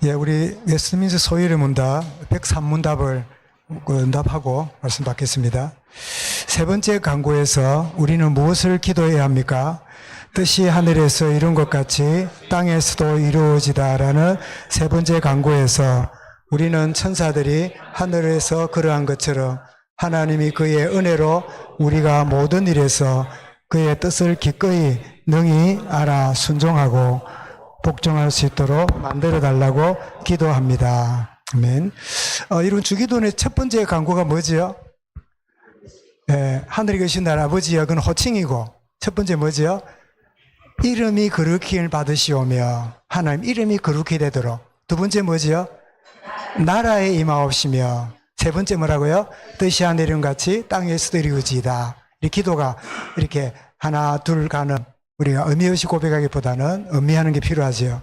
예, 우리 웨스트민스 소위의 문답 103문답을 응답하고 말씀 받겠습니다. 세 번째 강구에서 우리는 무엇을 기도해야 합니까? 뜻이 하늘에서 이룬 것 같이 땅에서도 이루어지다라는 세 번째 강구에서 우리는 천사들이 하늘에서 그러한 것처럼 하나님이 그의 은혜로 우리가 모든 일에서 그의 뜻을 기꺼이 능히 알아 순종하고 복종할 수 있도록 만들어 달라고 기도합니다. 아멘. 이런 주기도의 첫 번째 강구가 뭐지요? 하늘에 계신 나라 아버지여, 그건 호칭이고, 첫 번째 뭐지요? 이름이 거룩히 받으시오며, 하나님 이름이 거룩히 되도록. 두 번째 뭐지요? 나라에 임하옵시며. 세 번째 뭐라고요? 뜻이 하늘인 같이 땅에서도 이루어지이다. 이 기도가 이렇게 하나 둘 가는, 우리가 의미 없이 고백하기보다는 의미하는 게 필요하지요.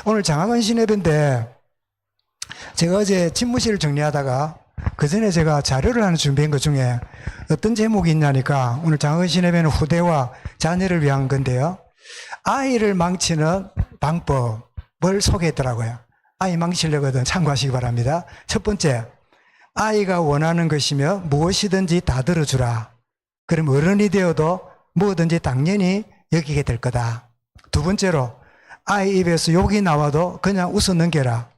오늘 장학은 예배인데 제가 어제 집무실을 정리하다가 그 전에 제가 자료를 하나 준비한 것 중에 어떤 제목이 있냐니까 오늘 장학은 예배는 후대와 자녀를 위한 건데요. 아이를 망치는 방법을 소개했더라고요. 아이 망치려거든 참고하시기 바랍니다. 첫 번째, 아이가 원하는 것이며 무엇이든지 다 들어주라. 그럼 어른이 되어도 뭐든지 당연히 여기게 될 거다. 두 번째로, 아이 입에서 욕이 나와도 그냥 웃어 넘겨라.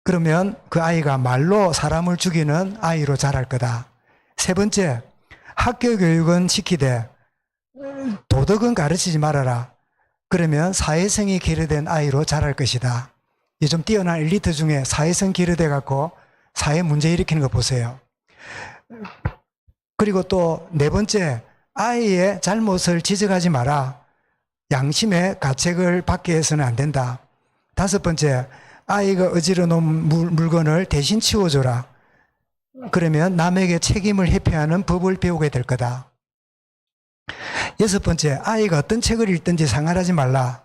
그러면 그 아이가 말로 사람을 죽이는 아이로 자랄 거다. 세 번째, 학교 교육은 시키되 도덕은 가르치지 말아라. 그러면 사회성이 기르된 아이로 자랄 것이다. 이 좀 뛰어난 엘리트 중에 사회성 기르돼 갖고 사회 문제 일으키는 거 보세요. 그리고 또 네 번째, 아이의 잘못을 지적하지 마라. 양심의 가책을 받게 해서는 안 된다. 다섯 번째, 아이가 어지러 놓은 물건을 대신 치워줘라. 그러면 남에게 책임을 회피하는 법을 배우게 될 거다. 여섯 번째, 아이가 어떤 책을 읽든지 상관하지 말라.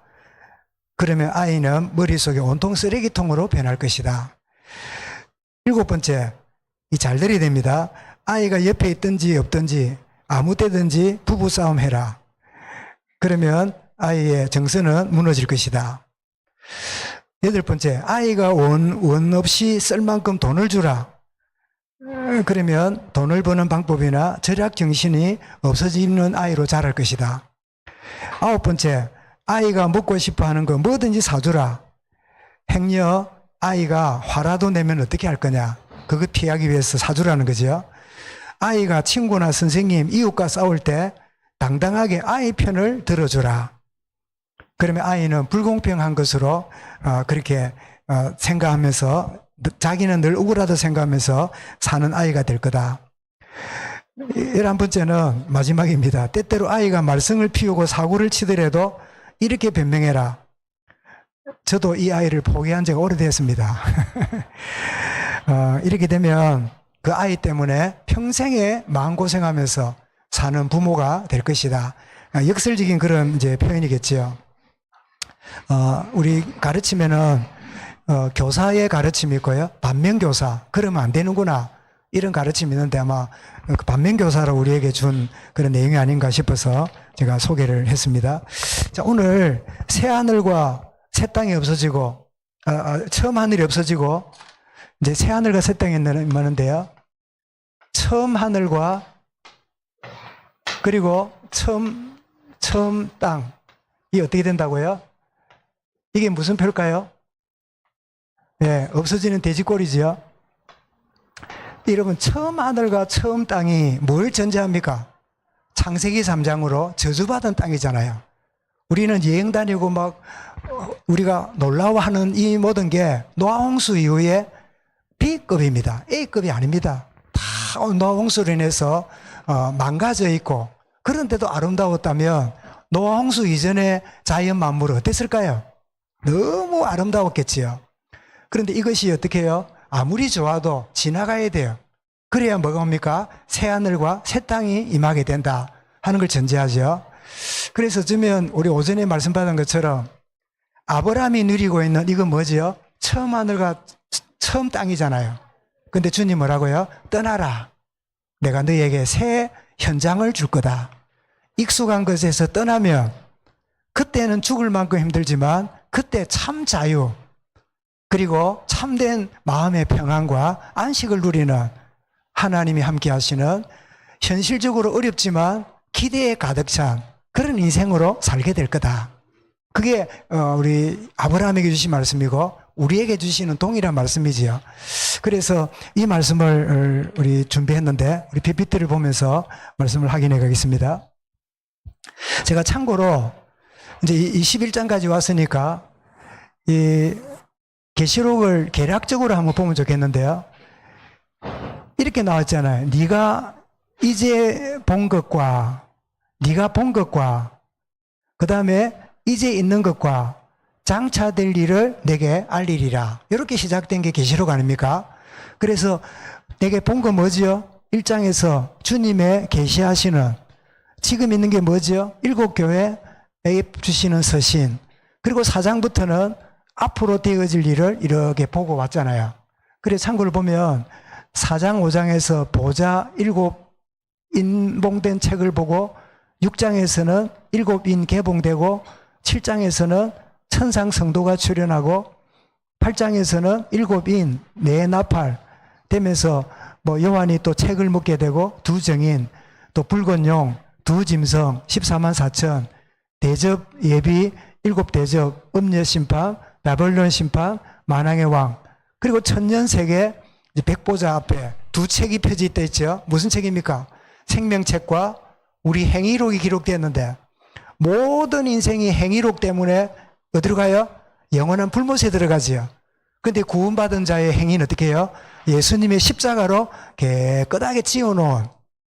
그러면 아이는 머릿속에 온통 쓰레기통으로 변할 것이다. 일곱 번째, 이 잘 들어야 됩니다. 아이가 옆에 있든지 없든지 아무 때든지 부부싸움 해라. 그러면 아이의 정서는 무너질 것이다. 여덟 번째, 아이가 원 없이 쓸 만큼 돈을 주라. 그러면 돈을 버는 방법이나 절약 정신이 없어지는 아이로 자랄 것이다. 아홉 번째, 아이가 먹고 싶어 하는 거 뭐든지 사주라. 행여 아이가 화라도 내면 어떻게 할 거냐. 그거 피하기 위해서 사주라는 거죠. 아이가 친구나 선생님, 이웃과 싸울 때 당당하게 아이 편을 들어주라. 그러면 아이는 불공평한 것으로 그렇게 생각하면서 자기는 늘 억울하다 생각하면서 사는 아이가 될 거다. 11번째는 마지막입니다. 때때로 아이가 말썽을 피우고 사고를 치더라도 이렇게 변명해라. 저도 이 아이를 포기한 지가 오래됐습니다. 이렇게 되면 그 아이 때문에 평생에 마음고생하면서 사는 부모가 될 것이다. 역설적인 그런 이제 표현이겠지요. 우리 가르치면은 교사의 가르침이 있고요. 반면교사. 그러면 안 되는구나. 이런 가르침이 있는데 아마 반면교사로 우리에게 준 그런 내용이 아닌가 싶어서 제가 소개를 했습니다. 자, 오늘 새 하늘과 새 땅이 없어지고, 처음 하늘이 없어지고, 이제 새 하늘과 새 땅이 있는데요. 처음 하늘과 그리고 처음 땅. 이게 어떻게 된다고요? 이게 무슨 표일까요? 예, 없어지는 돼지꼬리지요. 여러분, 처음 하늘과 처음 땅이 뭘 전제합니까? 창세기 3장으로 저주받은 땅이잖아요. 우리는 여행 다니고 막 우리가 놀라워하는 이 모든 게 노아 홍수 이후에 B급입니다. A급이 아닙니다. 다 노아 홍수로 인해서 망가져 있고, 그런데도 아름다웠다면 노아 홍수 이전의 자연 만물은 어땠을까요? 너무 아름다웠겠지요. 그런데 이것이 어떻게 해요? 아무리 좋아도 지나가야 돼요. 그래야 뭐가 옵니까? 새 하늘과 새 땅이 임하게 된다 하는 걸 전제하죠. 그래서 어쩌면 우리 오전에 말씀받은 것처럼 아브라함이 누리고 있는 이건 뭐지요? 처음 하늘과 처음 땅이잖아요. 근데 주님 뭐라고요? 떠나라. 내가 너에게 새 현장을 줄 거다. 익숙한 것에서 떠나면 그때는 죽을 만큼 힘들지만 그때 참 자유, 그리고 참된 마음의 평안과 안식을 누리는 하나님이 함께 하시는 현실적으로 어렵지만 기대에 가득 찬 그런 인생으로 살게 될 거다. 그게 우리 아브라함에게 주신 말씀이고 우리에게 주시는 동일한 말씀이지요. 그래서 이 말씀을 우리 준비했는데 우리 PPT를 보면서 말씀을 확인해 가겠습니다. 제가 참고로 이제 21장까지 왔으니까 이 계시록을 개략적으로 한번 보면 좋겠는데요. 이렇게 나왔잖아요. 네가 이제 본 것과 네가 본 것과 그 다음에 이제 있는 것과 장차될 일을 내게 알리리라. 이렇게 시작된 게 계시록 아닙니까? 그래서 내게 본 거 뭐지요? 1장에서 주님의 계시하시는 지금 있는 게 뭐지요? 7교회에 주시는 서신. 그리고 4장부터는 앞으로 되어질 일을 이렇게 보고 왔잖아요. 그래서 참고를 보면 4장, 5장에서 보좌 7 인봉된 책을 보고 6장에서는 7인 개봉되고 7장에서는 천상 성도가 출현하고 8장에서는 7인 내나팔 되면서 뭐 요한이 또 책을 묻게 되고 2정인 또 붉은 용 2짐승 14만 4천 대접 예비 7대접 음녀 심판 바벨론 심판 만왕의 왕 그리고 천년세계 백보자 앞에 2책이 펴져 있죠. 무슨 책입니까? 생명책과 우리 행위록이 기록되었는데 모든 인생이 행위록 때문에 어디로 가요? 영원한 불못에 들어가지요. 근데 구원받은 자의 행위는 어떻게 해요? 예수님의 십자가로 깨끗하게 지어놓은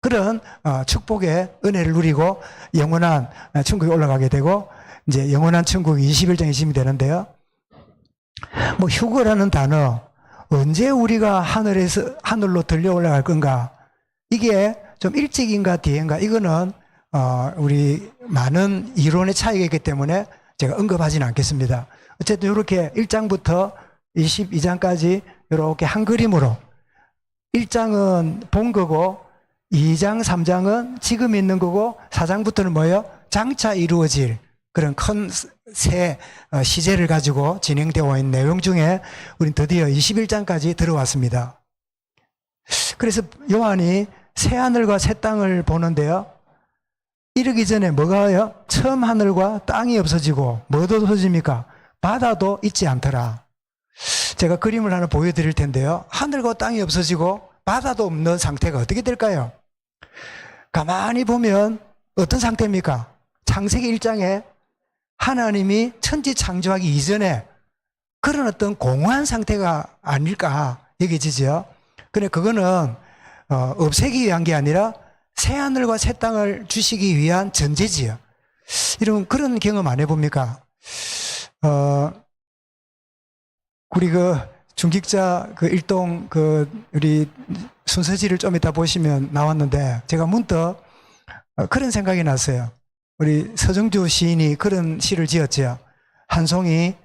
그런 축복의 은혜를 누리고 영원한 천국에 올라가게 되고 이제 영원한 천국이 21장 20이 되는데요. 뭐 휴거라는 단어 언제 우리가 하늘로 들려 올라갈 건가? 이게 좀 일찍인가 뒤인가? 이거는 우리 많은 이론의 차이가 있기 때문에 제가 언급하지는 않겠습니다. 어쨌든 이렇게 1장부터 22장까지 이렇게 한 그림으로 1장은 본 거고 2장, 3장은 지금 있는 거고 4장부터는 뭐예요? 장차 이루어질 그런 큰 새 시제를 가지고 진행되어 있는 내용 중에 우린 드디어 21장까지 들어왔습니다. 그래서 요한이 새 하늘과 새 땅을 보는데요. 이르기 전에 뭐가 와요? 처음 하늘과 땅이 없어지고 뭐도 없어집니까? 바다도 있지 않더라. 제가 그림을 하나 보여드릴 텐데요. 하늘과 땅이 없어지고 바다도 없는 상태가 어떻게 될까요? 가만히 보면 어떤 상태입니까? 창세기 1장에 하나님이 천지 창조하기 이전에 그런 어떤 공허한 상태가 아닐까 여겨지죠. 근데 그거는 없애기 위한 게 아니라 새 하늘과 새 땅을 주시기 위한 전제지요. 이런 그런 경험 안 해봅니까? 우리 그 중직자 그 일동 그 우리 순서지를 좀 이따 보시면 나왔는데 제가 문득 그런 생각이 났어요. 우리 서정주 시인이 그런 시를 지었죠. 한 송이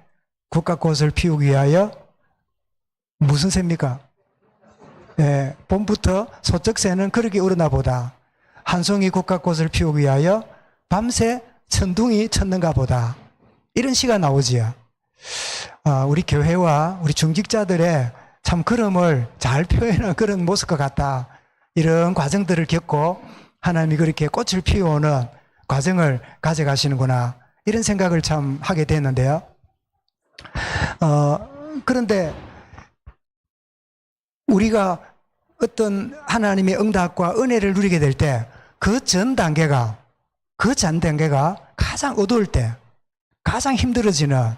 국화꽃을 피우기 위하여 무슨 새입니까? 네, 봄부터 소쩍새는 그렇게 우러나 보다. 한 송이 국화꽃을 피우기 위하여 밤새 천둥이 쳤는가 보다. 이런 시가 나오지요. 우리 교회와 우리 중직자들의 참 걸음을 잘 표현한 그런 모습과 같다. 이런 과정들을 겪고 하나님이 그렇게 꽃을 피워오는 과정을 가져가시는구나. 이런 생각을 참 하게 됐는데요. 그런데 우리가 어떤 하나님의 응답과 은혜를 누리게 될 때 그 전 단계가 가장 어두울 때 가장 힘들어지는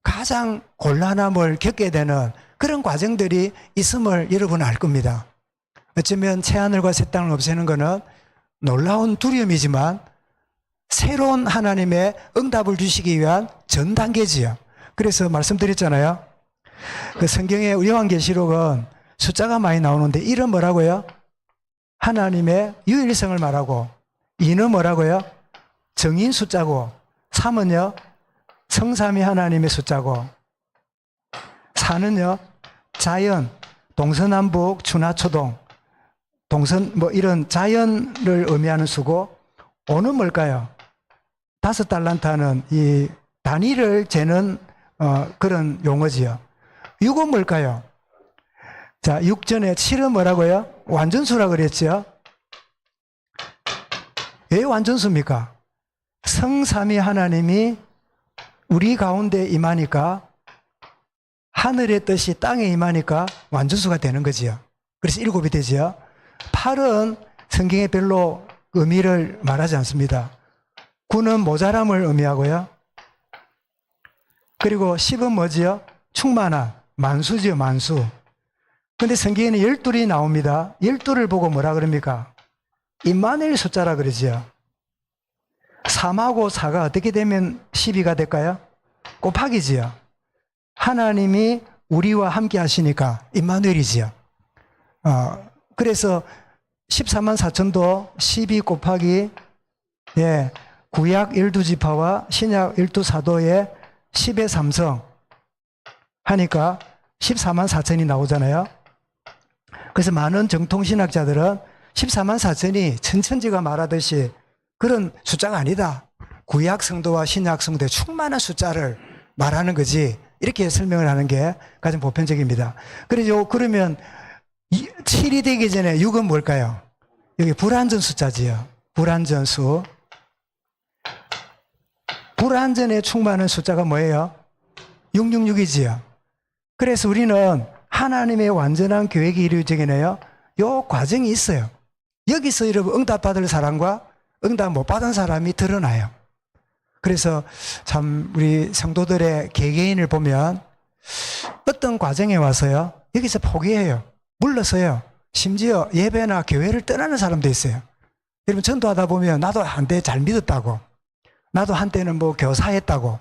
가장 곤란함을 겪게 되는 그런 과정들이 있음을 여러분은 알 겁니다. 어쩌면 새하늘과 새 땅을 없애는 것은 놀라운 두려움이지만 새로운 하나님의 응답을 주시기 위한 전 단계지요. 그래서 말씀드렸잖아요. 그 성경의 요한계시록은 숫자가 많이 나오는데 1은 뭐라고요? 하나님의 유일성을 말하고 2는 뭐라고요? 정인 숫자고 3은요? 성삼위 하나님의 숫자고 4는요? 자연, 동서남북, 추나초동, 동선 뭐 이런 자연을 의미하는 수고 5는 뭘까요? 5달란트는 이 단위를 재는 그런 용어지요. 6은 뭘까요? 자, 6 전에 7은 뭐라고요? 완전수라 그랬죠? 왜 완전수입니까? 성삼위 하나님이 우리 가운데 임하니까 하늘의 뜻이 땅에 임하니까 완전수가 되는 거지요. 그래서 7이 되지요. 8은 성경에 별로 의미를 말하지 않습니다. 9는 모자람을 의미하고요. 그리고 10은 뭐지요? 충만한, 만수지요, 만수. 근데 성경에는 12이 나옵니다. 12를 보고 뭐라 그럽니까? 임마누엘 숫자라 그러지요. 3하고 4가 어떻게 되면 12가 될까요? 곱하기지요. 하나님이 우리와 함께 하시니까 임마누엘이지요. 그래서 14만 4천도 12 곱하기 구약 12지파와 신약 12사도의 10의 3성 하니까 14만 4천이 나오잖아요. 그래서 많은 정통신학자들은 14만 4천이 천천지가 말하듯이 그런 숫자가 아니다. 구약 성도와 신약 성도의 충만한 숫자를 말하는 거지. 이렇게 설명을 하는 게 가장 보편적입니다. 그러면 7이 되기 전에 6은 뭘까요? 여기 불완전 숫자지요. 불완전수. 불완전에 충만한 숫자가 뭐예요? 666이지요. 그래서 우리는 하나님의 완전한 계획이 이루어지겠네요. 요 과정이 있어요. 여기서 여러분 응답받을 사람과 응답 못 받은 사람이 드러나요. 그래서 참 우리 성도들의 개개인을 보면 어떤 과정에 와서요, 여기서 포기해요. 물러서요. 심지어 예배나 교회를 떠나는 사람도 있어요. 여러분 전도하다 보면 나도 한때 잘 믿었다고, 나도 한때는 뭐 교사했다고,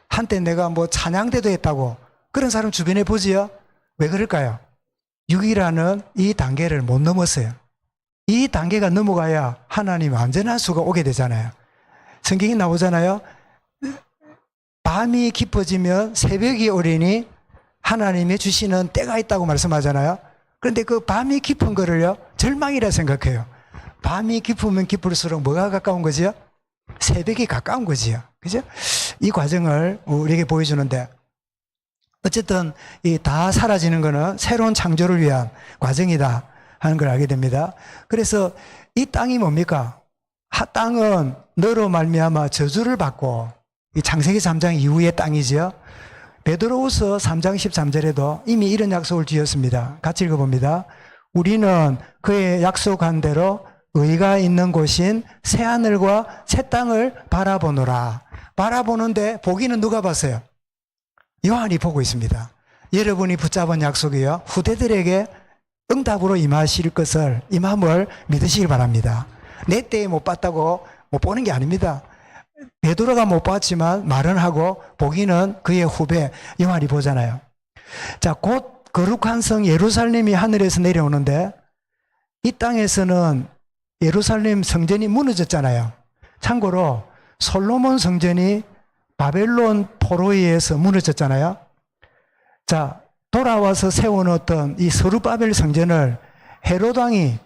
한때 내가 뭐 찬양대도 했다고, 그런 사람 주변에 보지요. 왜 그럴까요? 6이라는 이 단계를 못 넘었어요. 이 단계가 넘어가야 하나님 완전한 수가 오게 되잖아요. 성경이 나오잖아요. 밤이 깊어지면 새벽이 오리니 하나님이 주시는 때가 있다고 말씀하잖아요. 그런데 그 밤이 깊은 거를요, 절망이라 생각해요. 밤이 깊으면 깊을수록 뭐가 가까운 거지요? 새벽이 가까운 거지요. 그죠? 이 과정을 우리에게 보여주는데, 어쨌든 이 다 사라지는 거는 새로운 창조를 위한 과정이다 하는 걸 알게 됩니다. 그래서 이 땅이 뭡니까? 땅은 너로 말미암아 저주를 받고, 이 창세기 3장 이후의 땅이죠. 베드로후서 3장 13절에도 이미 이런 약속을 주었습니다. 같이 읽어봅니다. 우리는 그의 약속한 대로 의가 있는 곳인 새하늘과 새 땅을 바라보노라. 바라보는데 보기는 누가 봤어요? 요한이 보고 있습니다. 여러분이 붙잡은 약속이요, 후대들에게 응답으로 임하실 것을, 임함을 믿으시길 바랍니다. 내 때에 못 봤다고 못 보는 게 아닙니다. 베드로가 못 봤지만 말은 하고 보기는 그의 후배 요한이 보잖아요. 자, 곧 거룩한 성 예루살렘이 하늘에서 내려오는데, 이 땅에서는 예루살렘 성전이 무너졌잖아요. 참고로 솔로몬 성전이 바벨론 포로에 의해서 무너졌잖아요. 자, 돌아와서 세워놓았던 이 스룹바벨 성전을 헤롯 왕이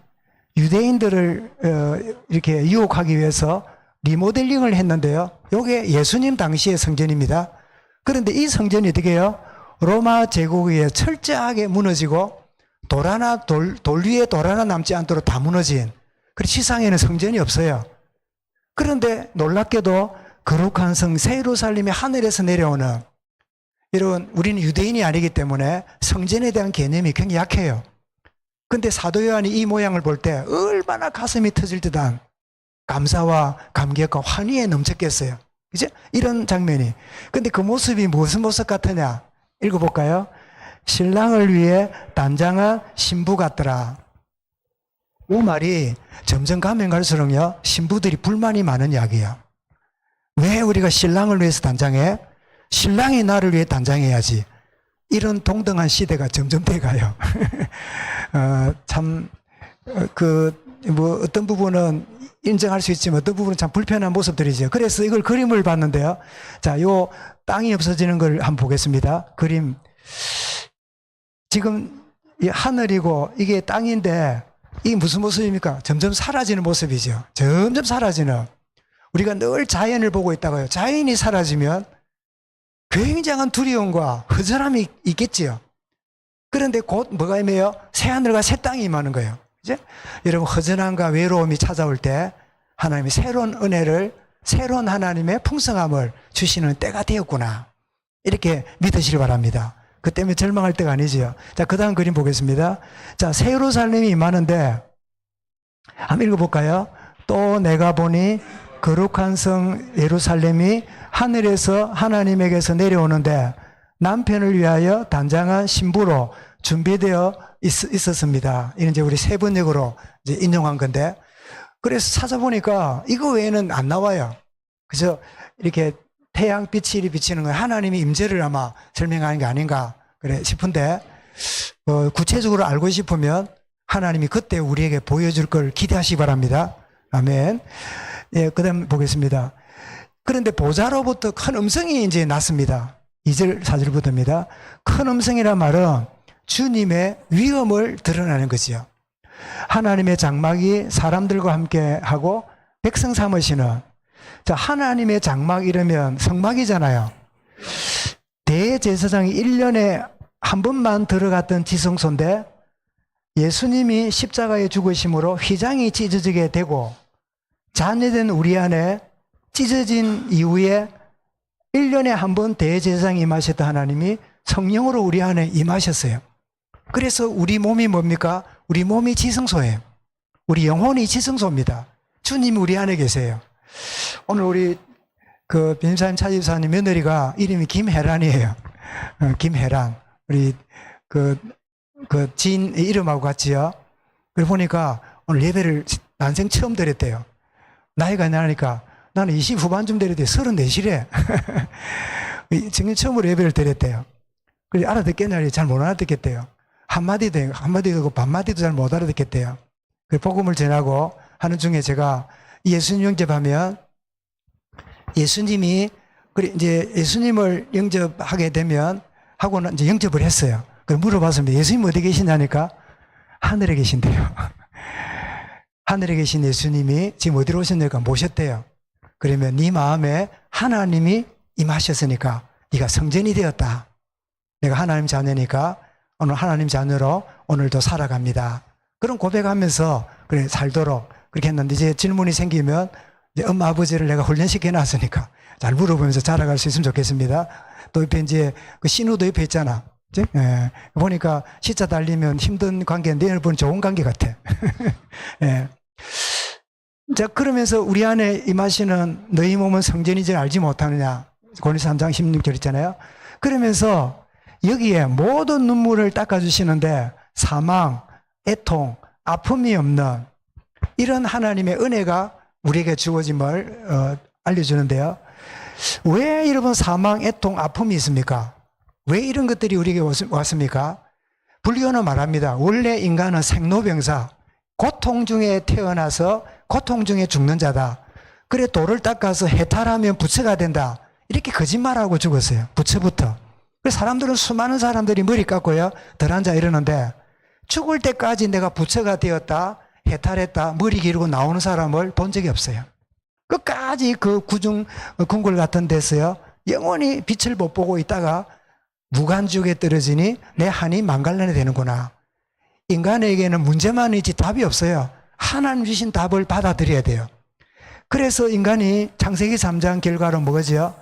유대인들을 이렇게 유혹하기 위해서 리모델링을 했는데요. 이게 예수님 당시의 성전입니다. 그런데 이 성전이 어떻게 해요? 로마 제국에 의해 철저하게 무너지고 돌 위에 돌 하나 남지 않도록 다 무너진, 그래서 시상에는 성전이 없어요. 그런데 놀랍게도 거룩한 성 새 예루살렘이 하늘에서 내려오는, 여러분 우리는 유대인이 아니기 때문에 성전에 대한 개념이 굉장히 약해요. 근데 사도 요한이 이 모양을 볼 때 얼마나 가슴이 터질 듯한 감사와 감격과 환희에 넘쳤겠어요. 그죠? 이런 장면이. 근데 그 모습이 무슨 모습 같으냐? 읽어볼까요? 신랑을 위해 단장한 신부 같더라. 이 말이 점점 가면 갈수록요, 신부들이 불만이 많은 이야기예요. 왜 우리가 신랑을 위해서 단장해? 신랑이 나를 위해 단장해야지. 이런 동등한 시대가 점점 돼가요. 어떤 부분은 인정할 수 있지만 어떤 부분은 참 불편한 모습들이죠. 그래서 이걸 그림을 봤는데요. 자, 요 땅이 없어지는 걸 한번 보겠습니다. 그림. 지금 이 하늘이고 이게 땅인데 이게 무슨 모습입니까? 점점 사라지는 모습이죠. 점점 사라지는. 우리가 늘 자연을 보고 있다고요. 자연이 사라지면 굉장한 두려움과 허전함이 있겠지요. 그런데 곧 뭐가 임해요? 새하늘과 새 땅이 임하는 거예요. 이제 여러분 허전함과 외로움이 찾아올 때 하나님이 새로운 은혜를, 새로운 하나님의 풍성함을 주시는 때가 되었구나. 이렇게 믿으시기 바랍니다. 그 때문에 절망할 때가 아니지요. 자, 그 다음 그림 보겠습니다. 자, 새 예루살렘이 임하는데 한번 읽어볼까요? 또 내가 보니 거룩한 성 예루살렘이 하늘에서 하나님에게서 내려오는데 남편을 위하여 단장한 신부로 준비되어 있었습니다. 이는 이제 우리 세 번역으로 이제 인용한 건데, 그래서 찾아보니까 이거 외에는 안 나와요. 그래서 이렇게 태양빛이 이리 비치는 건 하나님의 임재를 아마 설명하는 게 아닌가 그래 싶은데, 구체적으로 알고 싶으면 하나님이 그때 우리에게 보여줄 걸 기대하시기 바랍니다. 아멘. 예, 그 다음 보겠습니다. 그런데 보좌로부터 큰 음성이 이제 났습니다. 2절, 4절부터입니다. 큰 음성이란 말은 주님의 위엄을 드러내는 거지요. 하나님의 장막이 사람들과 함께 하고 백성 삼으시는, 자, 하나님의 장막 이러면 성막이잖아요. 대제사장이 1년에 한 번만 들어갔던 지성소인데 예수님이 십자가에 죽으심으로 휘장이 찢어지게 되고 자녀된 우리 안에 찢어진 이후에 1년에 한 번 대제사장이 임하셨던 하나님이 성령으로 우리 안에 임하셨어요. 그래서 우리 몸이 뭡니까? 우리 몸이 지성소예요. 우리 영혼이 지성소입니다. 주님이 우리 안에 계세요. 오늘 우리 그 변사님 차집사님 며느리가 이름이 김혜란이에요. 김혜란. 우리 그 지인 이름하고 같지요. 그래 보니까 오늘 예배를 난생 처음 드렸대요. 나이가 나니까 나는 20 후반쯤 드렸대요. 34시래. 지금 처음으로 예배를 드렸대요. 그래 알아듣겠냐니 잘 못 알아듣겠대요. 한마디도 되고 반마디도 잘 못 알아듣겠대요. 그 복음을 전하고 하는 중에 제가 예수님 영접하면 예수님이 그래 이제 예수님을 영접하게 되면 하고는 이제 영접을 했어요. 그래 물어봤습니다. 예수님 어디 계시냐니까 하늘에 계신대요. 하늘에 계신 예수님이 지금 어디로 오셨냐니까 모셨대요. 그러면 네 마음에 하나님이 임하셨으니까 네가 성전이 되었다. 내가 하나님 자녀니까 오늘 하나님 자녀로 오늘도 살아갑니다. 그런 고백하면서 그래 살도록 그렇게 했는데 이제 질문이 생기면 이제 엄마 아버지를 내가 훈련시켜 놨으니까 잘 물어보면서 자라갈 수 있으면 좋겠습니다. 또 옆에 이제 그 신우도 옆에 있잖아. 그치? 예. 보니까 시차 달리면 힘든 관계인데 내일 보면 좋은 관계 같아. 예. 자, 그러면서 우리 안에 임하시는 너희 몸은 성전인 줄 알지 못하느냐. 고린도서 3장 16절 있잖아요. 그러면서 여기에 모든 눈물을 닦아주시는데 사망, 애통, 아픔이 없는 이런 하나님의 은혜가 우리에게 주어짐을 알려주는데요. 왜 여러분 사망, 애통, 아픔이 있습니까? 왜 이런 것들이 우리에게 왔습니까? 불교는 말합니다. 원래 인간은 생로병사, 고통 중에 태어나서 고통 중에 죽는 자다. 그래 돌을 닦아서 해탈하면 부처가 된다. 이렇게 거짓말하고 죽었어요. 부처부터. 그래서 사람들은 수많은 사람들이 머리 깎고요. 덜 앉아 이러는데 죽을 때까지 내가 부처가 되었다. 해탈했다. 머리 기르고 나오는 사람을 본 적이 없어요. 끝까지 그 구중 궁궐 같은 데서요. 영원히 빛을 못 보고 있다가 무간지옥에 떨어지니 내 한이 망갈라내 되는구나. 인간에게는 문제만 있지 답이 없어요. 하나님 주신 답을 받아들여야 돼요. 그래서 인간이 창세기 3장 결과로 뭐죠?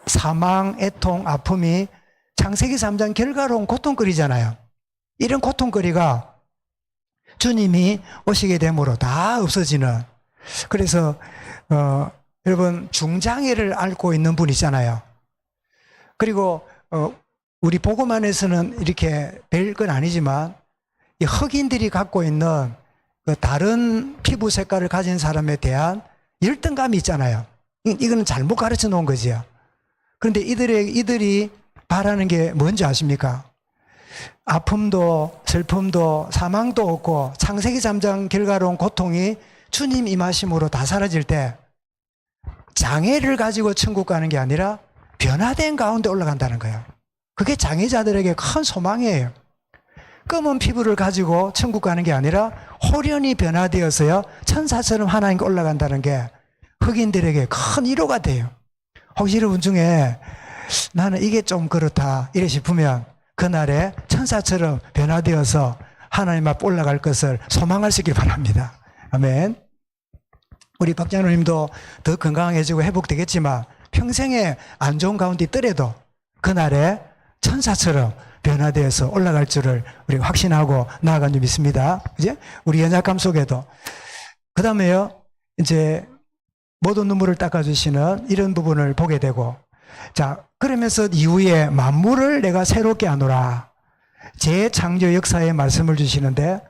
사망, 애통, 아픔이 창세기 3장 결과로는 고통거리잖아요. 이런 고통거리가 주님이 오시게 됨으로 다 없어지는. 그래서 여러분 중장애를 앓고 있는 분 있잖아요. 그리고 우리 복음 안에서는 이렇게 별 건 아니지만 이 흑인들이 갖고 있는 그 다른 피부 색깔을 가진 사람에 대한 열등감이 있잖아요. 이거는 잘못 가르쳐 놓은 거지요. 그런데 이들이 바라는 게 뭔지 아십니까? 아픔도 슬픔도 사망도 없고 창세기 3장 결과로운 고통이 주님 임하심으로 다 사라질 때 장애를 가지고 천국 가는 게 아니라 변화된 가운데 올라간다는 거예요. 그게 장애자들에게 큰 소망이에요. 검은 피부를 가지고 천국 가는 게 아니라 호련히 변화되어서요 천사처럼 하나님께 올라간다는 게 흑인들에게 큰 위로가 돼요. 혹시 여러분 중에 나는 이게 좀 그렇다 이래 싶으면 그날에 천사처럼 변화되어서 하나님 앞 올라갈 것을 소망하시길 바랍니다. 아멘. 우리 박장로님도 더 건강해지고 회복되겠지만 평생에 안 좋은 가운데 있더라도 그날에 천사처럼 변화되어서 올라갈 줄을 우리가 확신하고 나아간 줄 믿습니다. 이제 우리 연약감 속에도. 그 다음에요, 이제 모든 눈물을 닦아주시는 이런 부분을 보게 되고, 자, 그러면서 이후에 만물을 내가 새롭게 하노라. 재창조 역사의 말씀을 주시는데,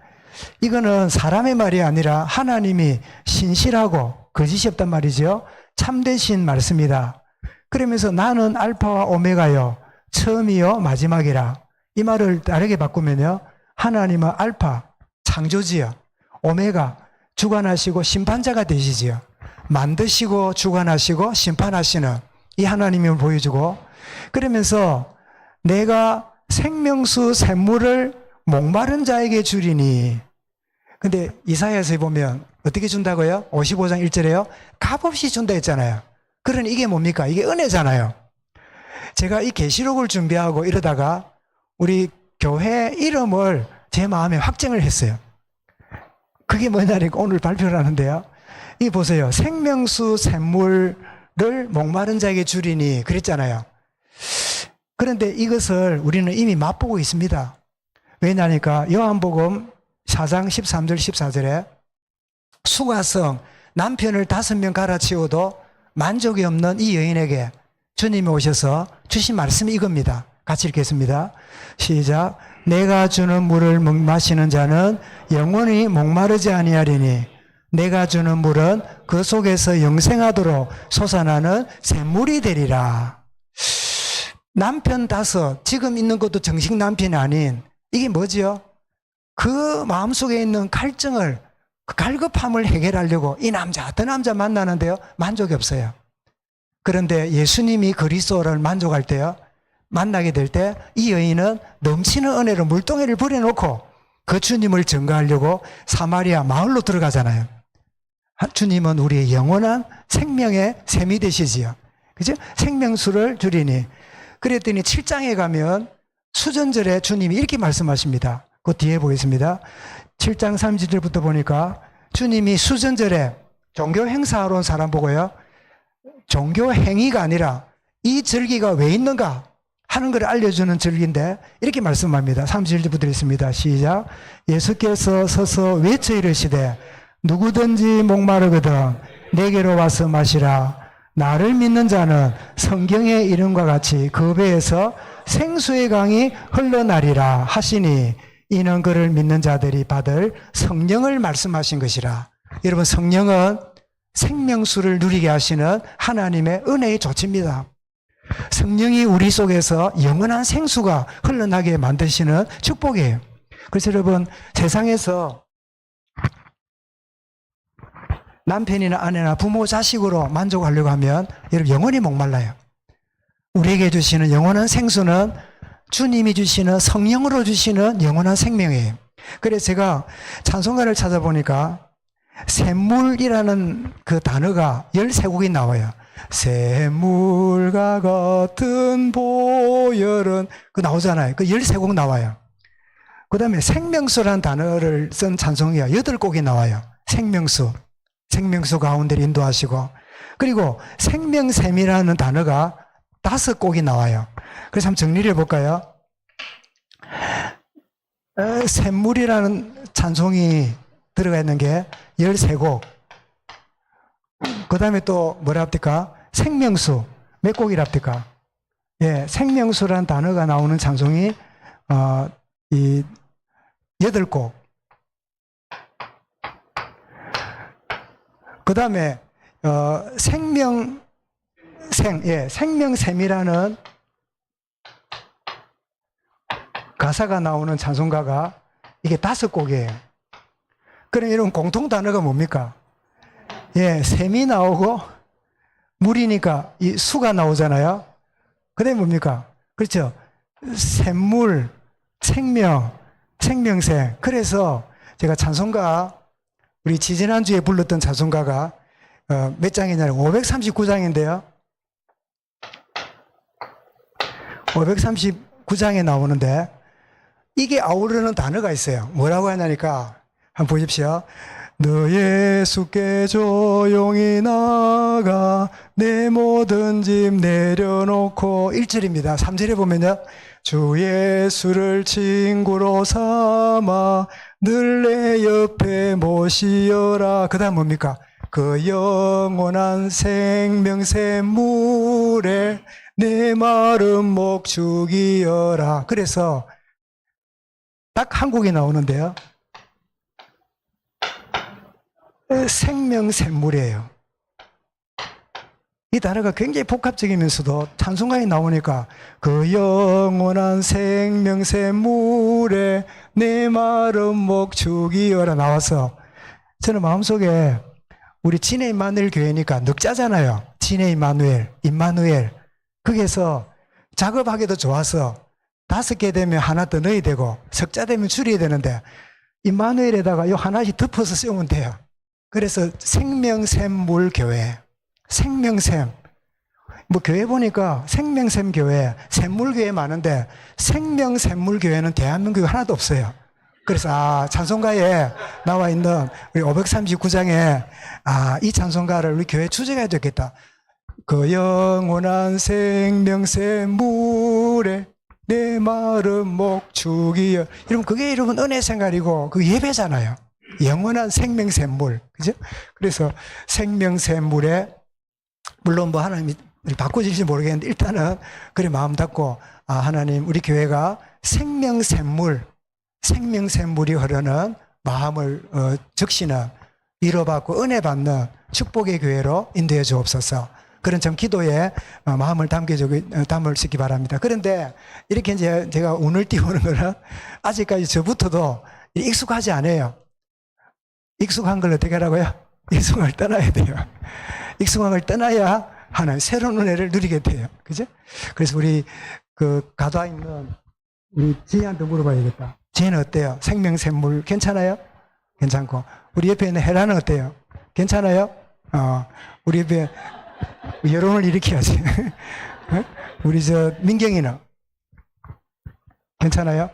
이거는 사람의 말이 아니라 하나님이 신실하고 거짓이 없단 말이죠. 참되신 말씀이다. 그러면서 나는 알파와 오메가요, 처음이요 마지막이라. 이 말을 다르게 바꾸면요, 하나님은 알파, 창조지요, 오메가, 주관하시고 심판자가 되시지요. 만드시고 주관하시고 심판하시는 이 하나님을 보여주고, 그러면서 내가 생명수 샘물을 목마른 자에게 주리니. 근데 이사야서에 보면 어떻게 준다고요? 55장 1절에요. 값없이 준다 했잖아요. 그러니 이게 뭡니까? 이게 은혜잖아요. 제가 이 계시록을 준비하고 이러다가 우리 교회 이름을 제 마음에 확정을 했어요. 그게 뭐냐니까 오늘 발표를 하는데요. 이 보세요. 생명수 샘물을 목마른 자에게 주리니 그랬잖아요. 그런데 이것을 우리는 이미 맛보고 있습니다. 왜냐니까 요한복음 4장 13절 14절에 수가성 남편을 5명 갈아치워도 만족이 없는 이 여인에게 주님이 오셔서 주신 말씀이 이겁니다. 같이 읽겠습니다. 시작. 내가 주는 물을 마시는 자는 영원히 목마르지 아니하리니 내가 주는 물은 그 속에서 영생하도록 솟아나는 샘물이 되리라. 남편 5, 지금 있는 것도 정식 남편이 아닌, 이게 뭐지요? 그 마음속에 있는 갈증을, 그 갈급함을 해결하려고 이 남자, 어떤 남자 만나는데요, 만족이 없어요. 그런데 예수님이 그리스도를 만족할 때요, 만나게 될 때 이 여인은 넘치는 은혜로 물동이를 버려놓고 그 주님을 증거하려고 사마리아 마을로 들어가잖아요. 주님은 우리의 영원한 생명의 샘이 되시지요. 그죠? 생명수를 주리니. 그랬더니 7장에 가면 수전절에 주님이 이렇게 말씀하십니다. 그 뒤에 보겠습니다. 7장 30절부터 보니까 주님이 수전절에 종교 행사하러 온 사람 보고요, 종교 행위가 아니라 이 절기가 왜 있는가 하는 걸 알려주는 절기인데 이렇게 말씀합니다. 31절부터 있습니다. 시작. 예수께서 서서 외쳐 이르시되 누구든지 목마르거든 내게로 와서 마시라. 나를 믿는 자는 성경의 이름과 같이 그 배에서 생수의 강이 흘러나리라 하시니 이는 그를 믿는 자들이 받을 성령을 말씀하신 것이라. 여러분, 성령은 생명수를 누리게 하시는 하나님의 은혜의 조치입니다. 성령이 우리 속에서 영원한 생수가 흘러나게 만드시는 축복이에요. 그래서 여러분, 세상에서 남편이나 아내나 부모, 자식으로 만족하려고 하면 여러분 영원히 목말라요. 우리에게 주시는 영원한 생수는 주님이 주시는 성령으로 주시는 영원한 생명이에요. 그래서 제가 찬송가를 찾아보니까 샘물이라는 그 단어가 13곡이 나와요. 샘물과 같은 보혈은 그 나오잖아요. 그 13곡 나와요. 그 다음에 생명수라는 단어를 쓴 찬송이가 8곡이 나와요. 생명수. 생명수 가운데 인도하시고, 그리고 생명샘이라는 단어가 5곡이 나와요. 그래서 한번 정리를 해볼까요? 샘물이라는 찬송이 들어가 있는 게 13곡. 그 다음에 또 뭐라 합니까? 생명수. 몇 곡이라 합니까? 예, 생명수라는 단어가 나오는 찬송이, 이 8곡. 그 다음에, 생명샘이라는 가사가 나오는 찬송가가 이게 5곡이에요. 그럼 이런 공통 단어가 뭡니까? 예, 샘이 나오고 물이니까 이 수가 나오잖아요. 그 다음에 뭡니까? 그렇죠. 샘물, 생명, 생명샘. 그래서 제가 찬송가, 우리 지지난주에 불렀던 찬송가가 몇 장이냐면 539장인데요. 539장에 나오는데 이게 아우르는 단어가 있어요. 뭐라고 하냐니까 한번 보십시오. 너 예수께 조용히 나가 내 모든 짐 내려놓고 1절입니다. 3절에 보면요. 주 예수를 친구로 삼아 늘 내 옆에 모시어라. 그 다음 뭡니까? 그 영원한 생명샘 물에 내 마른 목 죽이어라. 그래서 딱 한 곡이 나오는데요. 생명샘물이에요. 이 단어가 굉장히 복합적이면서도 찬송가에 나오니까 그 영원한 생명샘물에 내 마른 목 죽이어라 나와서 저는 마음속에 우리 진해 임마누엘 교회니까 늑자잖아요. 진해 임마누엘. 거기에서 작업하기도 좋아서 5개 되면 하나 더 넣어야 되고 석자 되면 줄여야 되는데 임마누엘에다가 요 하나씩 덮어서 쓰면 돼요. 그래서 생명샘물 교회, 생명샘. 뭐 교회 보니까 생명샘 교회, 샘물 교회 많은데 생명샘물 교회는 대한민국에 하나도 없어요. 그래서 찬송가에 나와 있는 우리 539장에 이 찬송가를 우리 교회 추적해야 되겠다. 그 영원한 생명샘물에 내 마른 목 죽이여. 여러분 그게 여러분 은혜 생활이고 그 예배잖아요. 영원한 생명샘물, 그죠? 그래서 생명샘물에 물론 뭐 하나님이 바꿔주실지 모르겠는데 일단은 그래 마음 닫고 하나님 우리 교회가 생명샘물이 흐르는 마음을 적시는 위로받고 은혜 받는 축복의 교회로 인도해 주옵소서. 그런 점 기도에 마음을 담을 수 있기 바랍니다. 그런데 이렇게 이제 제가 운을 띄우는 거는 아직까지 저부터도 익숙하지 않아요. 익숙한 걸 어떻게 하라고요? 익숙한 걸 떠나야 돼요. 익숙한 걸 떠나야 하나님 새로운 은혜를 누리게 돼요. 그죠? 그래서 우리 가도에 있는 우리 지혜한테 물어봐야겠다. 지혜는 어때요? 생명샘물 괜찮아요? 괜찮고. 우리 옆에 있는 헤라는 어때요? 괜찮아요? 우리 옆에 여론을 일으켜야지. 우리 민경이는 괜찮아요?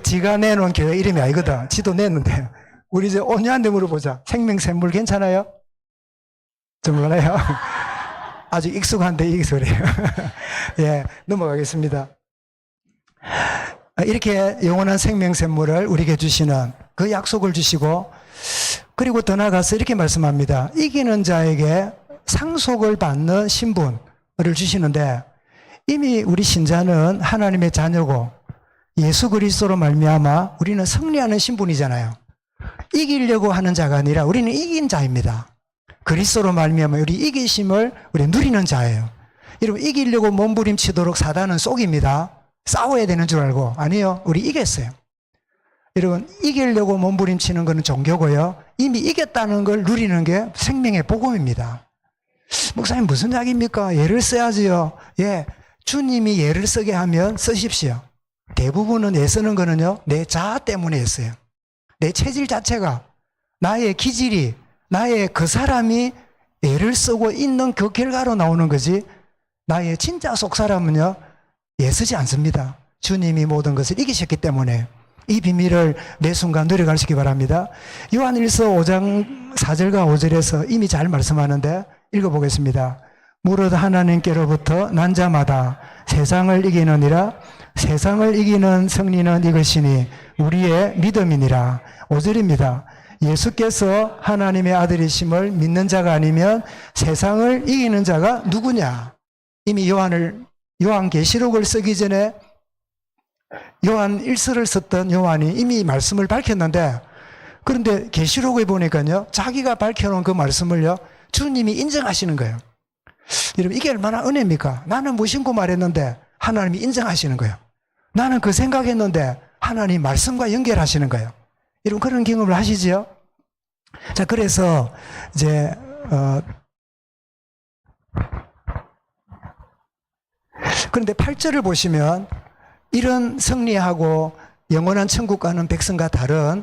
지가 내놓은 교회 이름이 아니거든. 지도 냈는데. 우리 이제 온유한테 물어보자. 생명샘물 괜찮아요? 좀 몰라요? 아주 익숙한데 익숙해요. 예, 넘어가겠습니다. 이렇게 영원한 생명샘물을 우리에게 주시는 그 약속을 주시고 그리고 더 나아가서 이렇게 말씀합니다. 이기는 자에게 상속을 받는 신분을 주시는데 이미 우리 신자는 하나님의 자녀고 예수 그리스도로 말미암아 우리는 승리하는 신분이잖아요. 이기려고 하는 자가 아니라 우리는 이긴 자입니다. 그리스도로 말미암아 우리 이기심을 우리 누리는 자예요. 여러분 이기려고 몸부림치도록 사단은 쏙입니다. 싸워야 되는 줄 알고. 아니요, 우리 이겼어요. 여러분 이기려고 몸부림치는 것은 종교고요. 이미 이겼다는 걸 누리는 게 생명의 복음입니다. 목사님 무슨 이야기입니까? 예를 써야지요. 예, 주님이 예를 쓰게 하면 쓰십시오. 대부분은 애 쓰는 거는요 내 자아 때문에 했어요. 내 체질 자체가, 나의 기질이, 나의 그 사람이 애를 쓰고 있는 그 결과로 나오는 거지 나의 진짜 속 사람은요 애 쓰지 않습니다. 주님이 모든 것을 이기셨기 때문에 이 비밀을 매 순간 누려갈 수 있기 바랍니다. 요한일서 5장 4절과 5절에서 이미 잘 말씀하는데 읽어보겠습니다. 무릇 하나님께로부터 난 자마다 세상을 이기느니라. 세상을 이기는 승리는 이것이니 우리의 믿음이니라. 5절입니다. 예수께서 하나님의 아들이심을 믿는 자가 아니면 세상을 이기는 자가 누구냐? 이미 요한계시록을 쓰기 전에 요한 1서를 썼던 요한이 이미 말씀을 밝혔는데 그런데 계시록에 보니까요 자기가 밝혀놓은 그 말씀을요 주님이 인정하시는 거예요. 여러분 이게 얼마나 은혜입니까? 나는 무심코 말했는데 하나님이 인정하시는 거예요. 나는 그 생각했는데 하나님 말씀과 연결하시는 거예요. 여러분 그런 경험을 하시지요? 자, 그래서 이제 그런데 8절을 보시면 이런 승리하고 영원한 천국 가는 백성과 다른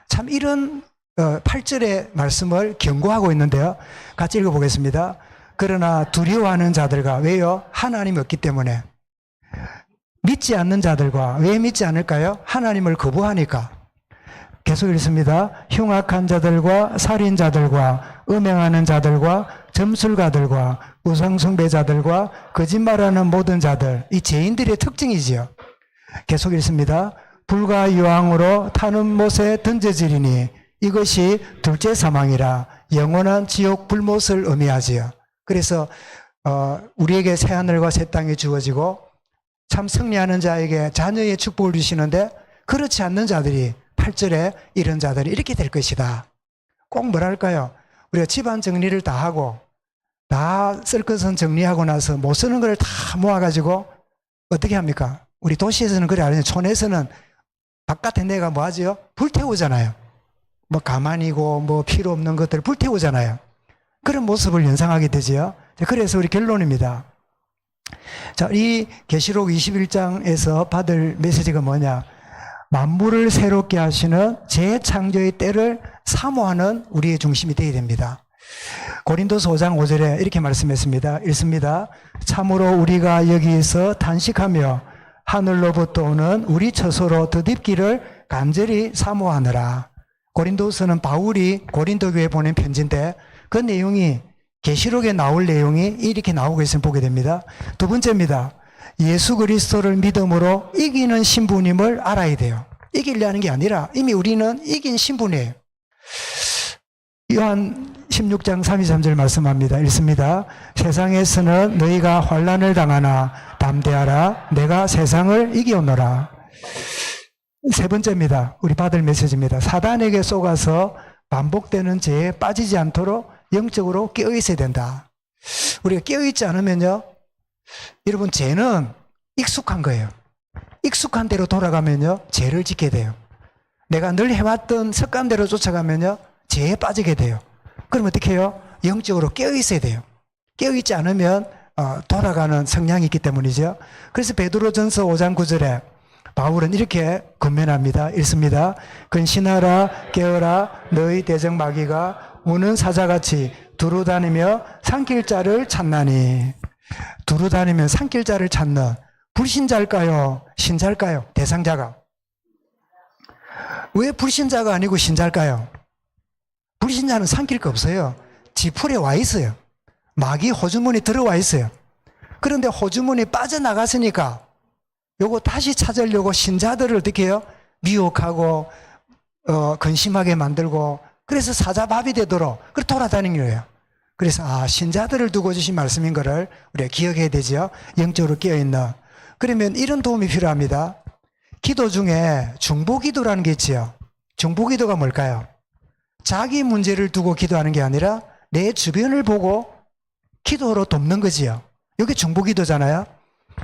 참 이런 8절의 말씀을 경고하고 있는데요. 같이 읽어보겠습니다. 그러나 두려워하는 자들과 왜요? 하나님이 없기 때문에 믿지 않는 자들과, 왜 믿지 않을까요? 하나님을 거부하니까. 계속 읽습니다. 흉악한 자들과 살인자들과 음행하는 자들과 점술가들과 우상숭배자들과 거짓말하는 모든 자들, 이 죄인들의 특징이지요. 계속 읽습니다. 불과 유황으로 타는 못에 던져지리니 이것이 둘째 사망이라 영원한 지옥 불못을 의미하지요. 그래서 우리에게 새하늘과 새 땅이 주어지고 참 승리하는 자에게 자녀의 축복을 주시는데, 그렇지 않는 자들이 8절에 이런 자들이 이렇게 될 것이다. 꼭 뭐랄까요? 우리가 집안 정리를 다 하고 다 쓸 것은 정리하고 나서 못 쓰는 걸 다 모아가지고 어떻게 합니까? 우리 도시에서는 그래 안 해요. 촌에서는 바깥에 내가 뭐 하지요? 불태우잖아요. 뭐 가만히고 뭐 필요 없는 것들을 불태우잖아요. 그런 모습을 연상하게 되지요. 그래서 우리 결론입니다. 자, 이 계시록 21장에서 받을 메시지가 뭐냐? 만물을 새롭게 하시는 재창조의 때를 사모하는 우리의 중심이 되어야 됩니다. 고린도서 5장 5절에 이렇게 말씀했습니다. 읽습니다. 참으로 우리가 여기서 단식하며 하늘로부터 오는 우리 처소로 덧입기를 간절히 사모하느라. 고린도서는 바울이 고린도 교회에 보낸 편지인데 그 내용이 계시록에 나올 내용이 이렇게 나오고 있으면 보게 됩니다. 두 번째입니다. 예수 그리스도를 믿음으로 이기는 신분임을 알아야 돼요. 이기려는 게 아니라 이미 우리는 이긴 신분이에요. 요한 16장 32~33절 말씀합니다. 읽습니다. 세상에서는 너희가 환난을 당하나 담대하라. 내가 세상을 이기었노라. 세 번째입니다. 우리 받을 메시지입니다. 사단에게 속아서 반복되는 죄에 빠지지 않도록 영적으로 깨어있어야 된다. 우리가 깨어있지 않으면요, 여러분, 죄는 익숙한 거예요. 익숙한 대로 돌아가면요, 죄를 짓게 돼요. 내가 늘 해왔던 습관대로 쫓아가면요, 죄에 빠지게 돼요. 그럼 어떻게 해요? 영적으로 깨어있어야 돼요. 깨어있지 않으면 돌아가는 성향이 있기 때문이죠. 그래서 베드로전서 5장 9절에 바울은 이렇게 권면합니다. 읽습니다. 근신하라, 깨어라, 너희 대적 마귀가 우는 사자같이 두루다니며 삼킬 자를 찾나니. 두루다니면 삼킬 자를 찾는, 불신자일까요? 신자일까요? 대상자가. 왜 불신자가 아니고 신자일까요? 불신자는 삼킬 거 없어요. 지풀에 와 있어요. 마귀 호주머니 들어와 있어요. 그런데 호주머니 빠져나갔으니까 요거 다시 찾으려고 신자들을 어떻게 해요? 미혹하고 근심하게 만들고, 그래서 사자밥이 되도록 그렇게 돌아다니는 거예요. 그래서 신자들을 두고 주신 말씀인 거를 우리가 기억해야 되죠. 영적으로 깨어있는. 그러면 이런 도움이 필요합니다. 기도 중에 중보기도라는 게 있지요. 중보기도가 뭘까요? 자기 문제를 두고 기도하는 게 아니라 내 주변을 보고 기도로 돕는 거지요. 이게 중보기도잖아요.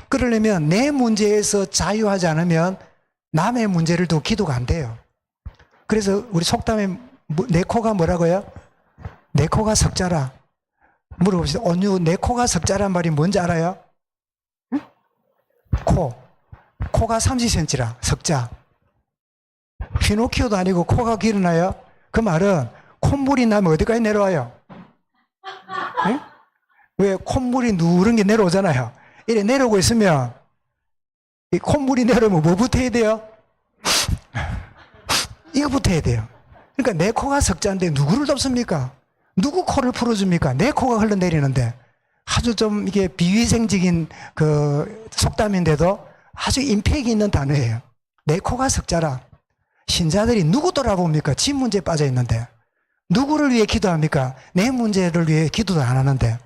그러려면 내 문제에서 자유하지 않으면 남의 문제를 두고 기도가 안 돼요. 그래서 우리 속담에 내 코가 뭐라고요? 내 코가 석자라. 물어봅시다. 온유, 내 코가 석자란 말이 뭔지 알아요? 응? 코가 30cm라, 석자. 피노키오도 아니고 코가 길어나요? 그 말은 콧물이 나면 어디까지 내려와요? 응? 왜 콧물이 누런 게 내려오잖아요. 이래 내려오고 있으면 이 콧물이 내려오면 뭐부터 해야 돼요? 이거부터 해야 돼요. 그러니까 내 코가 석자인데 누구를 돕습니까? 누구 코를 풀어줍니까? 내 코가 흘러내리는데. 아주 좀 이게 비위생적인 그 속담인데도 아주 임팩이 있는 단어예요. 내 코가 석자라. 신자들이 누구 돌아봅니까? 지 문제에 빠져 있는데. 누구를 위해 기도합니까? 내 문제를 위해 기도도 안 하는데.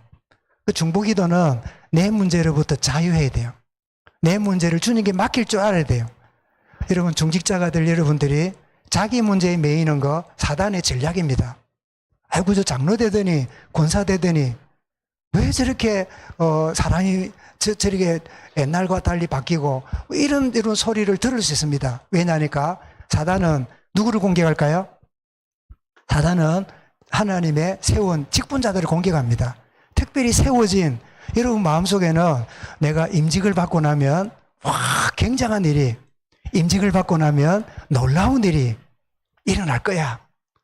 그 중보기도는 내 문제로부터 자유해야 돼요. 내 문제를 주님께 맡길 줄 알아야 돼요. 여러분, 중직자가 될 여러분들이 자기 문제에 매이는 거 사단의 전략입니다. 아이고, 저 장로 되더니 권사 되더니 왜 저렇게 사람이 저렇게 옛날과 달리 바뀌고 이런 소리를 들을 수 있습니다. 왜냐니까 사단은 누구를 공격할까요? 사단은 하나님의 세운 직분자들을 공격합니다. 특별히 세워진 여러분 마음속에는 내가 임직을 받고 나면 굉장한 일이, 임직을 받고 나면 놀라운 일이 일어날 거야.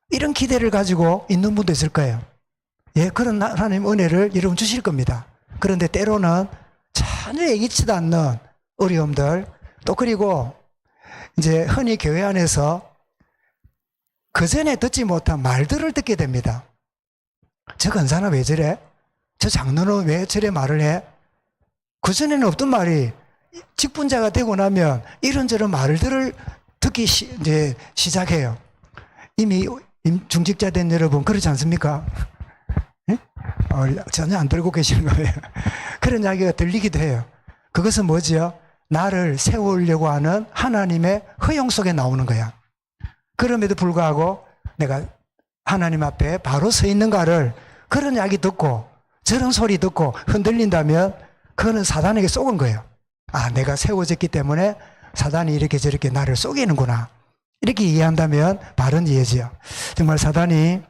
이런 기대를 가지고 있는 분도 있을 거예요. 예, 그런 하나님 은혜를 여러분 주실 겁니다. 그런데 때로는 전혀 예기치도 않는 어려움들, 또 그리고 이제 흔히 교회 안에서 그전에 듣지 못한 말들을 듣게 됩니다. 저 권사는 왜 저래? 저 장로는 왜 저래 말을 해? 그전에는 없던 말이 직분자가 되고 나면 이런저런 말들을 듣기 이제 시작해요. 이미 중직자 된 여러분 그렇지 않습니까? 전혀 안 들고 계시는 거예요. 그런 이야기가 들리기도 해요. 그것은 뭐지요? 나를 세우려고 하는 하나님의 허용 속에 나오는 거야. 그럼에도 불구하고 내가 하나님 앞에 바로 서 있는가를 그런 이야기 듣고 저런 소리 듣고 흔들린다면 그거는 사단에게 속은 거예요. 아, 내가 세워졌기 때문에 사단이 이렇게 저렇게 나를 속이는구나. 이렇게 이해한다면 바른 이해지요. 정말 사단이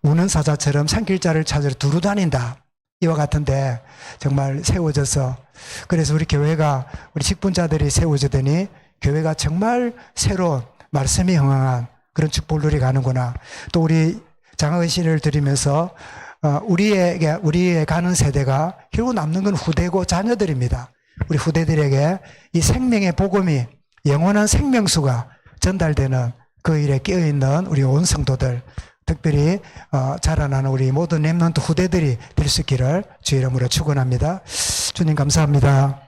우는 사자처럼 산길자를 찾으러 두루 다닌다. 이와 같은데 정말 세워져서 그래서 우리 교회가 우리 직분자들이 세워지더니 교회가 정말 새로운 말씀이 흥황한 그런 축복을 누려가는구나. 또 우리 장학의신을 드리면서 우리의 가는 세대가 결국 남는 건 후대고 자녀들입니다. 우리 후대들에게 이 생명의 복음이 영원한 생명수가 전달되는 그 일에 끼어있는 우리 온 성도들, 특별히 자라나는 우리 모든 렘넌트 후대들이 될 수 있기를 주의 이름으로 축원합니다. 주님 감사합니다.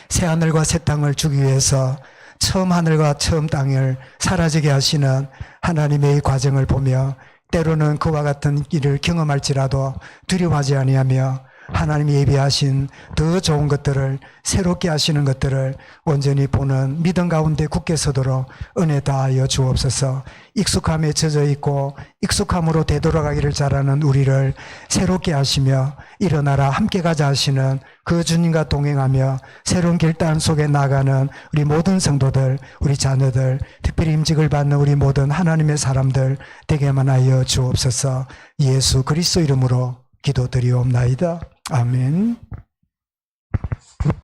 새 하늘과 새 땅을 주기 위해서 처음 하늘과 처음 땅을 사라지게 하시는 하나님의 이 과정을 보며 때로는 그와 같은 일을 경험할지라도 두려워하지 아니하며 하나님이 예비하신 더 좋은 것들을 새롭게 하시는 것들을 온전히 보는 믿음 가운데 굳게 서도록 은혜 다하여 주옵소서. 익숙함에 젖어 있고 익숙함으로 되돌아가기를 잘하는 우리를 새롭게 하시며 일어나라 함께 가자 하시는 그 주님과 동행하며 새로운 길단 속에 나가는 우리 모든 성도들, 우리 자녀들, 특별히 임직을 받는 우리 모든 하나님의 사람들 되게만 하여 주옵소서. 예수 그리스도 이름으로 기도드리옵나이다. 아멘.